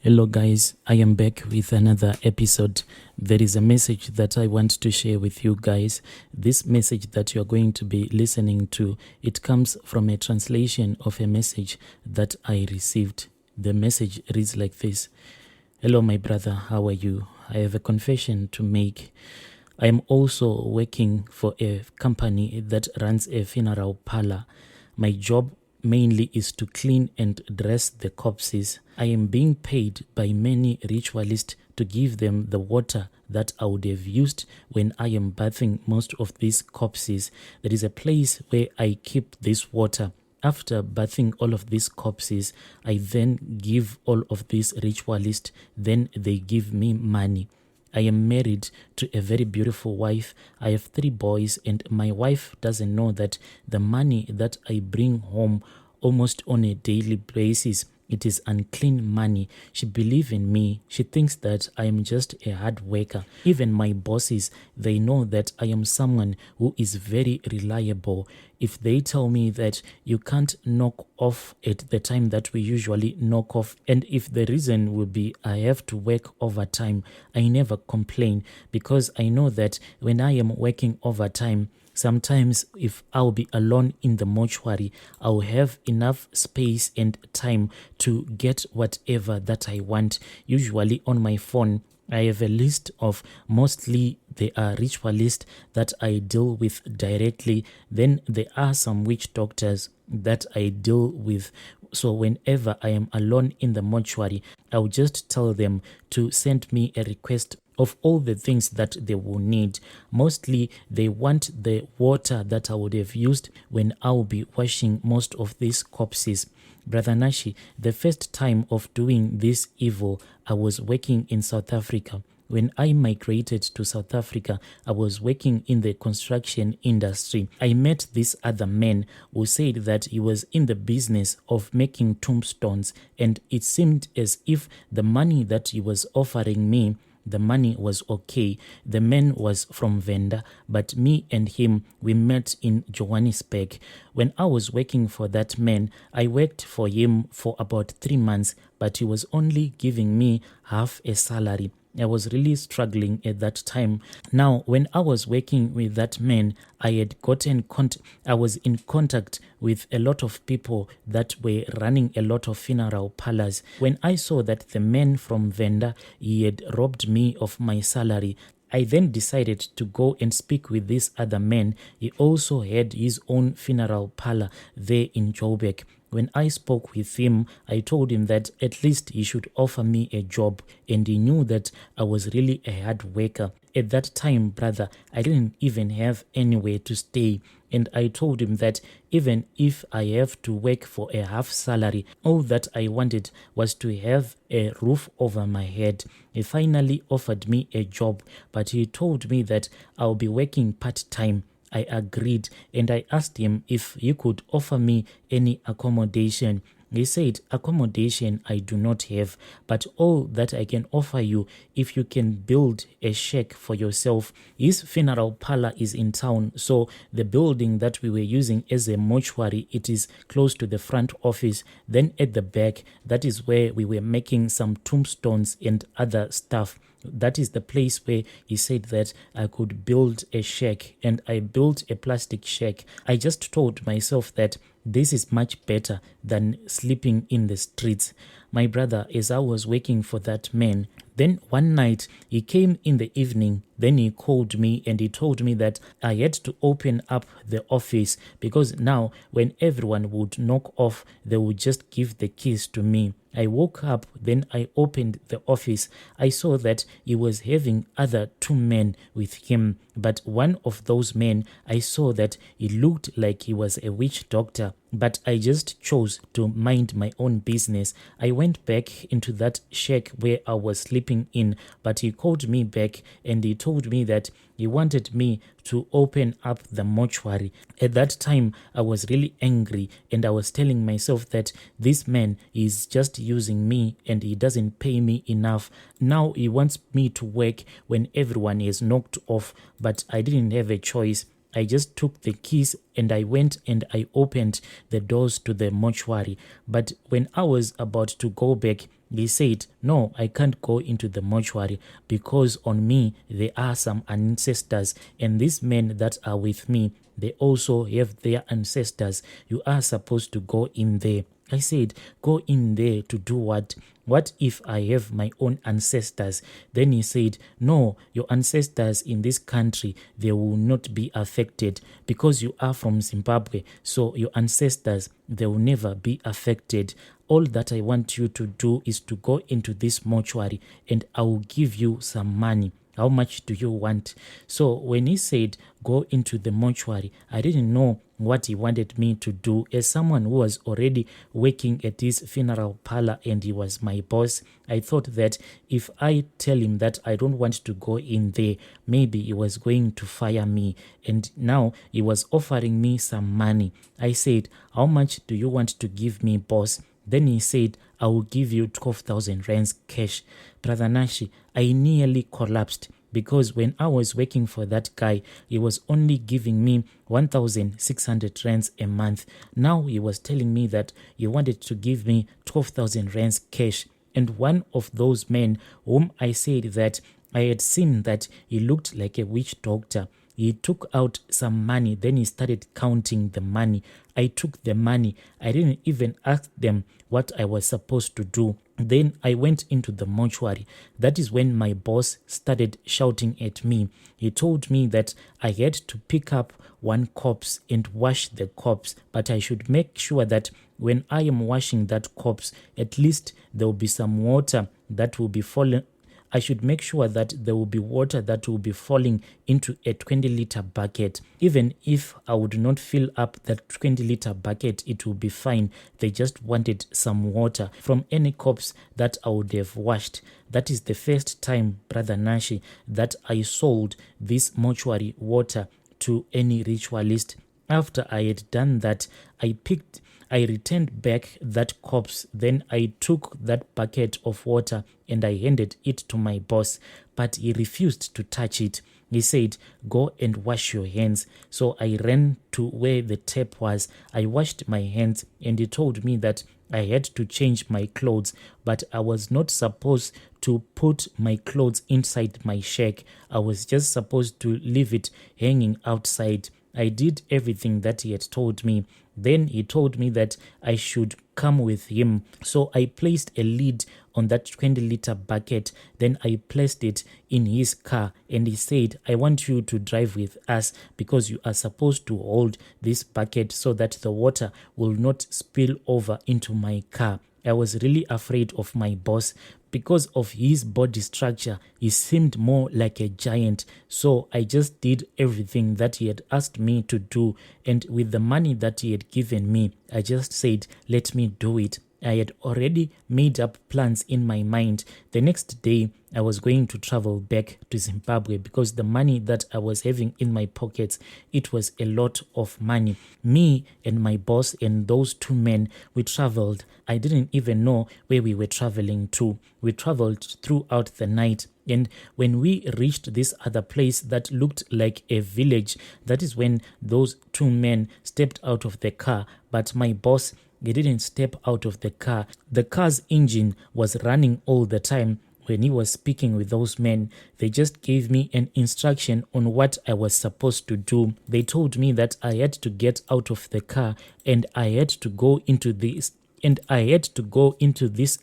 Hello guys, I am back with another episode. There is a message that I want to share with you guys. This message that you are going to be listening to, it comes from a translation of a message that I received. The message reads like this. Hello my brother, how are you? I have a confession to make. I am also working for a company that runs a funeral parlor. My job mainly is to clean and dress the corpses. I am being paid by many ritualists to give them the water that I would have used when I am bathing most of these corpses. There is a place where I keep this water. After bathing all of these corpses, I then give all of these ritualists, then they give me money. I am married to a very beautiful wife. I have 3 boys, and my wife doesn't know that the money that I bring home almost on a daily basis, it is unclean money. She believes in me. She thinks that I am just a hard worker. Even my bosses, they know that I am someone who is very reliable. If they tell me that you can't knock off at the time that we usually knock off, and if the reason will be I have to work overtime, I never complain, because I know that when I am working overtime, sometimes if I'll be alone in the mortuary, I'll have enough space and time to get whatever that I want. Usually on my phone, I have a list of, mostly they are ritualists that I deal with directly. Then there are some witch doctors that I deal with. So whenever I am alone in the mortuary, I'll just tell them to send me a request of all the things that they will need. Mostly they want the water that I would have used when I'll be washing most of these corpses. Brother Nashi, the first time of doing this evil, I was working in South Africa. When I migrated to South Africa, I was working in the construction industry. I met this other man who said that he was in the business of making tombstones, and it seemed as if the money that he was offering me, the money was okay. The man was from Venda, but me and him, we met in Johannesburg. When I was working for that man, I worked for him for about 3 months, but he was only giving me half a salary. I was really struggling at that time. Now, when I was working with that man, I was in contact with a lot of people that were running a lot of funeral parlors. When I saw that the man from Venda, he had robbed me of my salary, I then decided to go and speak with this other man. He also had his own funeral parlor there in Joburg. When I spoke with him, I told him that at least he should offer me a job, and he knew that I was really a hard worker. At that time, brother, I didn't even have anywhere to stay, and I told him that even if I have to work for a half salary, all that I wanted was to have a roof over my head. He finally offered me a job, but he told me that I'll be working part-time. I agreed, and I asked him if he could offer me any accommodation. He said, accommodation I do not have, but all that I can offer you, if you can build a shack for yourself. His funeral parlor is in town, so the building that we were using as a mortuary, it is close to the front office. Then at the back, that is where we were making some tombstones and other stuff. That is the place where he said that I could build a shack, and I built a plastic shack. I just told myself that this is much better than sleeping in the streets. My brother, as I was working for that man, then one night he came in the evening, then he called me and he told me that I had to open up the office, because now when everyone would knock off, they would just give the keys to me. I woke up, then I opened the office. I saw that he was having other 2 men with him, but one of those men, I saw that he looked like he was a witch doctor, but I just chose to mind my own business. I went back into that shack where I was sleeping in, but he called me back and he told me that he wanted me to open up the mortuary. At that time, I was really angry, and I was telling myself that this man is just using me and he doesn't pay me enough. Now he wants me to work when everyone is knocked off, but I didn't have a choice. I just took the keys and I went and I opened the doors to the mortuary. But when I was about to go back, He said, no, I can't go into the mortuary because on me there are some ancestors, and these men that are with me, they also have their ancestors. You are supposed to go in there. I said, go in there to do what? What if I have my own ancestors? Then he said, no, your ancestors in this country, they will not be affected because you are from Zimbabwe. So your ancestors, they will never be affected. All that I want you to do is to go into this mortuary and I will give you some money. How much do you want? So when he said, go into the mortuary, I didn't know what he wanted me to do. As someone who was already working at his funeral parlor and he was my boss, I thought that if I tell him that I don't want to go in there, maybe he was going to fire me. And now he was offering me some money. I said, how much do you want to give me, boss? Then he said, I will give you 12,000 rands cash. Brother Nashi, I nearly collapsed because when I was working for that guy, he was only giving me 1,600 rands a month. Now he was telling me that he wanted to give me 12,000 rands cash. And one of those men whom I said that I had seen that he looked like a witch doctor, he took out some money, then he started counting the money. I took the money. I didn't even ask them what I was supposed to do. Then I went into the mortuary. That is when my boss started shouting at me. He told me that I had to pick up one corpse and wash the corpse, but I should make sure that when I am washing that corpse, at least there will be some water that will be falling. I should make sure that there will be water that will be falling into a 20-liter bucket. Even if I would not fill up that 20-liter bucket, it will be fine. They just wanted some water from any corpse that I would have washed. That is the first time, Brother Nashi, that I sold this mortuary water to any ritualist. After I had done that, I returned back that corpse. Then I took that bucket of water and I handed it to my boss, but he refused to touch it. He said, go and wash your hands. So I ran to where the tap was. I washed my hands and he told me that I had to change my clothes, but I was not supposed to put my clothes inside my shack. I was just supposed to leave it hanging outside. I did everything that he had told me. Then he told me that I should come with him. So I placed a lid on that 20-liter bucket. Then I placed it in his car and he said, I want you to drive with us because you are supposed to hold this bucket so that the water will not spill over into my car. I was really afraid of my boss. Because of his body structure, he seemed more like a giant. So I just did everything that he had asked me to do. And with the money that he had given me, I just said, let me do it. I had already made up plans in my mind. The next day, I was going to travel back to Zimbabwe because the money that I was having in my pockets, it was a lot of money. Me and my boss and those two men, we traveled. I didn't even know where we were traveling to. We traveled throughout the night. And when we reached this other place that looked like a village, that is when those two men stepped out of the car. But my boss, he didn't step out of the car. The car's engine was running all the time. When he was speaking with those men, they just gave me an instruction on what I was supposed to do. They told me that I had to get out of the car and I had to go into this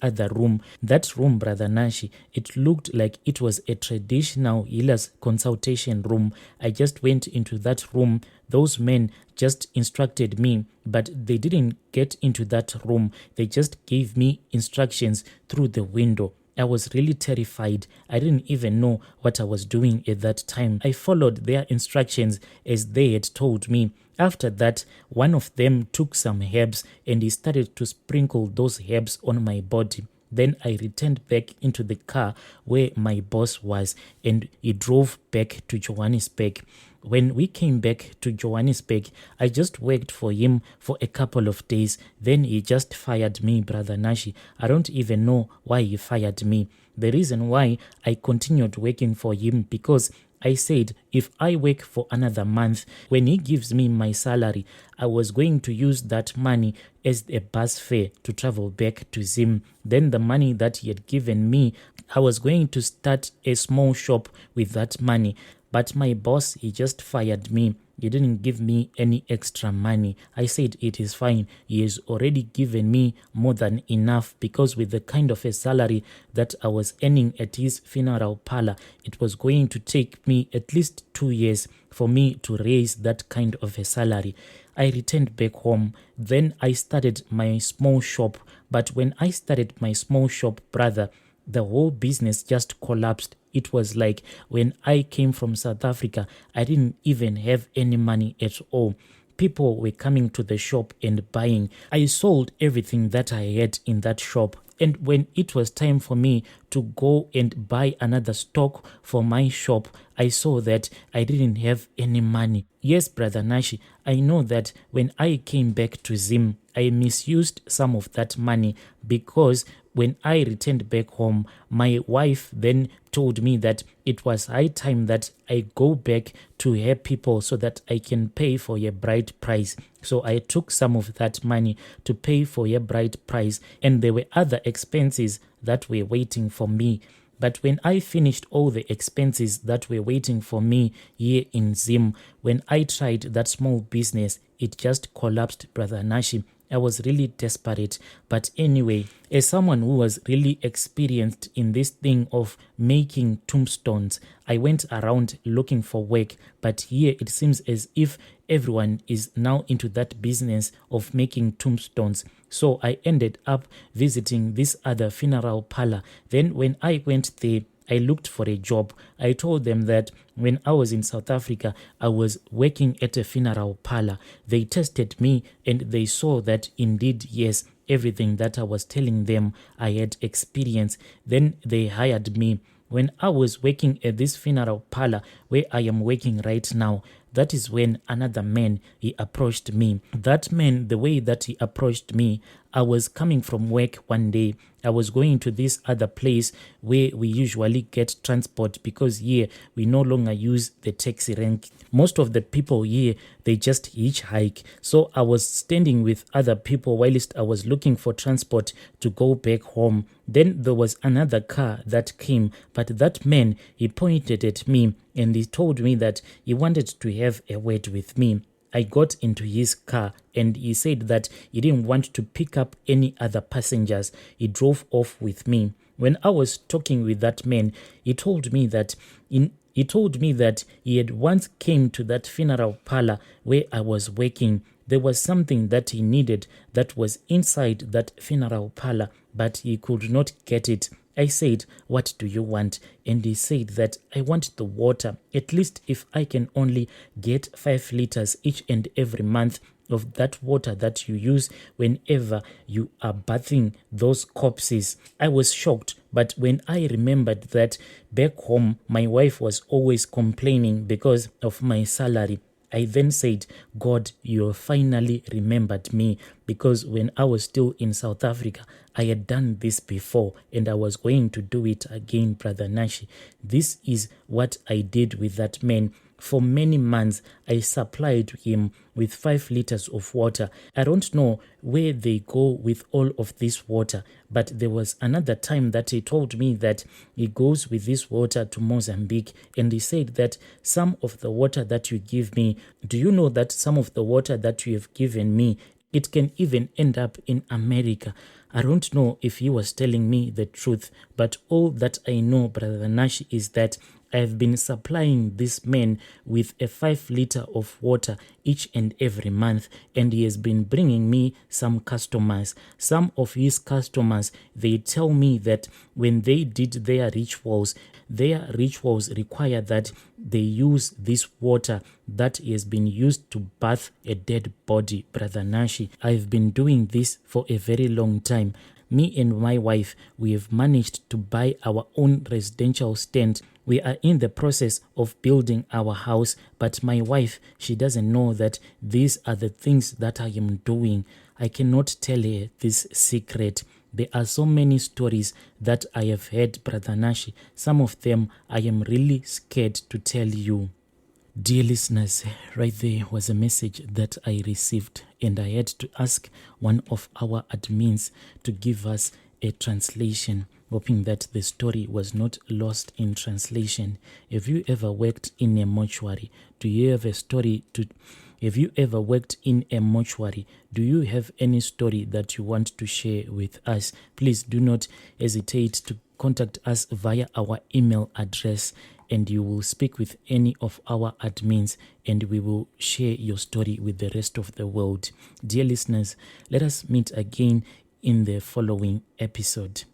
other room. That room, Brother Nashi, it looked like it was a traditional healer's consultation room. I just went into that room. Those men just instructed me, but they didn't get into that room. They just gave me instructions through the window. I was really terrified. I didn't even know what I was doing at that time. I followed their instructions as they had told me. After that, one of them took some herbs and he started to sprinkle those herbs on my body. Then I returned back into the car where my boss was and he drove back to Johannesburg. When we came back to Johannesburg, I just worked for him for a couple of days. Then he just fired me, Brother Nashi. I don't even know why he fired me. The reason why I continued working for him because I said, if I work for another month, when he gives me my salary, I was going to use that money as a bus fare to travel back to Zim. Then the money that he had given me, I was going to start a small shop with that money. But my boss, he just fired me. He didn't give me any extra money. I said it is fine. He has already given me more than enough, because with the kind of a salary that I was earning at his funeral parlor, it was going to take me at least 2 years for me to raise that kind of a salary. I returned back home. Then I started my small shop. But when I started my small shop, brother, the whole business just collapsed. It was like when I came from South Africa, I didn't even have any money at all. People were coming to the shop and buying. I sold everything that I had in that shop. And when it was time for me to go and buy another stock for my shop, I saw that I didn't have any money. Yes, Brother Nashi, I know that when I came back to Zim, I misused some of that money, because when I returned back home, my wife then told me that it was high time that I go back to her people so that I can pay for a bride price. So I took some of that money to pay for a bride price, and there were other expenses that were waiting for me. But when I finished all the expenses that were waiting for me here in Zim, when I tried that small business, it just collapsed, Brother Nashi. I was really desperate. But anyway, as someone who was really experienced in this thing of making tombstones, I went around looking for work. But here it seems as if everyone is now into that business of making tombstones. So I ended up visiting this other funeral parlor. Then when I went there, I looked for a job. I told them that when I was in South Africa, I was working at a funeral parlor. They tested me and they saw that indeed, yes, everything that I was telling them I had experienced. Then they hired me. When I was working at this funeral parlor where I am working right now, that is when another man, he approached me. That man, the way that he approached me, I was coming from work one day. I was going to this other place where we usually get transport, because here we no longer use the taxi rank. Most of the people here, they just hitchhike. So I was standing with other people whilst I was looking for transport to go back home. Then there was another car that came, but that man, he pointed at me and he told me that he wanted to have a word with me. I got into his car and he said that he didn't want to pick up any other passengers. He drove off with me. When I was talking with that man, he told me that he had once came to that funeral parlor where I was working. There was something that he needed that was inside that funeral parlor, but he could not get it. I said, "What do you want?" And he said that I want the water. At least if I can only get 5 liters each and every month of that water that you use whenever you are bathing those corpses. I was shocked, but when I remembered that back home my wife was always complaining because of my salary, I then said, God, you have finally remembered me, because when I was still in South Africa, I had done this before and I was going to do it again, Brother Nashi. This is what I did with that man. For many months, I supplied him with 5 liters of water. I don't know where they go with all of this water, but there was another time that he told me that he goes with this water to Mozambique, and he said that some of the water that you give me, do you know that some of the water that you have given me, it can even end up in America? I don't know if he was telling me the truth, but all that I know, Brother Nash, is that I have been supplying this man with a 5 liter of water each and every month, and he has been bringing me some customers. Some of his customers, they tell me that when they did their rituals require that they use this water that has been used to bath a dead body, Brother Nashi. I've been doing this for a very long time. Me and my wife, we have managed to buy our own residential stand. We are in the process of building our house, but my wife, she doesn't know that these are the things that I am doing. I cannot tell her this secret. There are so many stories that I have heard, Brother Nashi. Some of them I am really scared to tell you. Dear listeners, right there was a message that I received, and I had to ask one of our admins to give us a translation, hoping that the story was not lost in translation. Have you ever worked in a mortuary? Do you have a story to... Have you ever worked in a mortuary? Do you have any story that you want to share with us? Please do not hesitate to contact us via our email address, and you will speak with any of our admins, and we will share your story with the rest of the world. Dear listeners, let us meet again in the following episode.